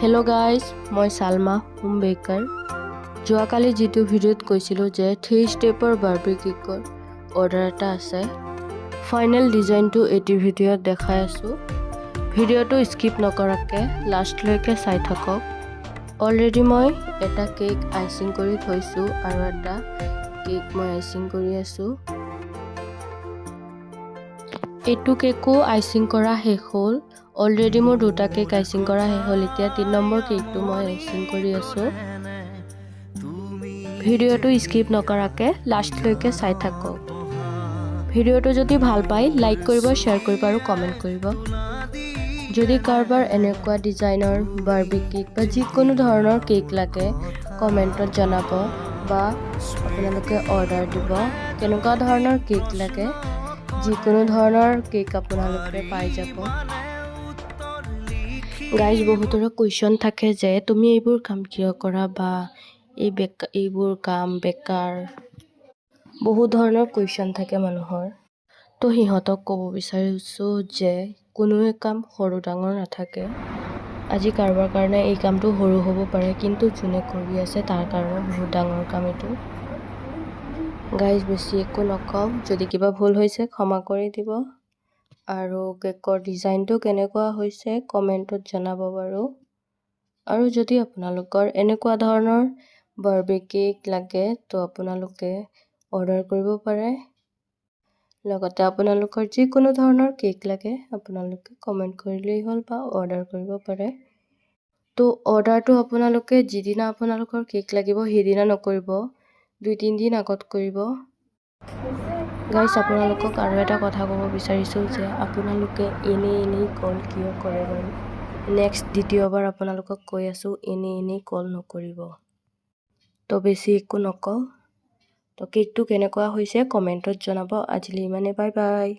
Hello' guys, মই চালমা home বেকাৰ। যোৱাকালি যিটো ভিডিঅ'ত কৈছিলোঁ যে 3 ষ্টেপৰ বাৰ্বি কেকৰ অৰ্ডাৰ এটা আছে, ফাইনেল ডিজাইনটো এইটো ভিডিঅ'ত দেখাই আছোঁ। ভিডিঅ'টো স্কিপ নকৰাকৈ লাষ্টলৈকে চাই থাকক। অলৰেডি মই এটা কেক আইচিং কৰি থৈছোঁ আৰু এটা কেক মই আইচিং কৰি আছোঁ। এইটো কেকো আইচিং কৰা শেষ হ'ল। অলৰেডি মোৰ দুটা কেক আইচিং কৰা শেষ হ'ল। এতিয়া 3 নম্বৰ কেকটো মই আইচিং কৰি আছোঁ। ভিডিঅ'টো স্কিপ নকৰাকৈ লাষ্টলৈকে চাই থাকক। ভিডিঅ'টো যদি ভাল পায় লাইক কৰিব, শ্বেয়াৰ কৰিব আৰু কমেণ্ট কৰিব। যদি কাৰোবাৰ এনেকুৱা ডিজাইনৰ বাৰ্বি কেক বা যিকোনো ধৰণৰ কেক লাগে কমেণ্টত জনাব বা আপোনালোকে অৰ্ডাৰ দিব। কেনেকুৱা ধৰণৰ কেক লাগে, যিকোনো ধৰণৰ কেক আপোনালোকে পাই যাব। গাইজ, বহুতৰে কুৱেশ্যন থাকে যে তুমি এইবোৰ কাম কিয় কৰা বা এইবোৰ কাম বেকাৰ। বহুত ধৰণৰ কুৱেশ্যন থাকে মানুহৰ। তো সিহঁতক ক'ব বিচাৰিছোঁ যে কোনোৱে কাম সৰু ডাঙৰ নাথাকে। আজি কাৰোবাৰ কাৰণে এই কামটো সৰু হ'ব পাৰে, কিন্তু যোনে কৰি আছে তাৰ কাৰণে বহুত ডাঙৰ কাম এইটো। গাইজ, বেছি একো নকওঁ। যদি কিবা ভুল হৈছে ক্ষমা কৰি দিব আৰু কেকৰ ডিজাইনটো কেনেকুৱা হৈছে কমেণ্টত জনাব বাৰু। আৰু যদি আপোনালোকৰ এনেকুৱা ধৰণৰ বাৰ্বি কেক লাগে তো আপোনালোকে অৰ্ডাৰ কৰিব পাৰে। লগতে আপোনালোকৰ যিকোনো ধৰণৰ কেক লাগে আপোনালোকে কমেণ্ট কৰিলেই হ'ল বা অৰ্ডাৰ কৰিব পাৰে। তো অৰ্ডাৰটো আপোনালোকে যিদিনা আপোনালোকৰ কেক লাগিব সেইদিনা নকৰিব, 2-3 দিন আগত কৰিব। গাইজ, আপোনালোকক আৰু এটা কথা ক'ব বিচাৰিছোঁ যে আপোনালোকে এনেই কল কিয় কৰে বাৰু। নেক্সট দ্বিতীয়বাৰ আপোনালোকক কৈ আছোঁ, এনেই কল নকৰিব। তো বেছি একো নকওঁ। তো কেকটো কেনেকুৱা হৈছে কমেণ্টত জনাব। আজিলৈ ইমানে, বাই বাই।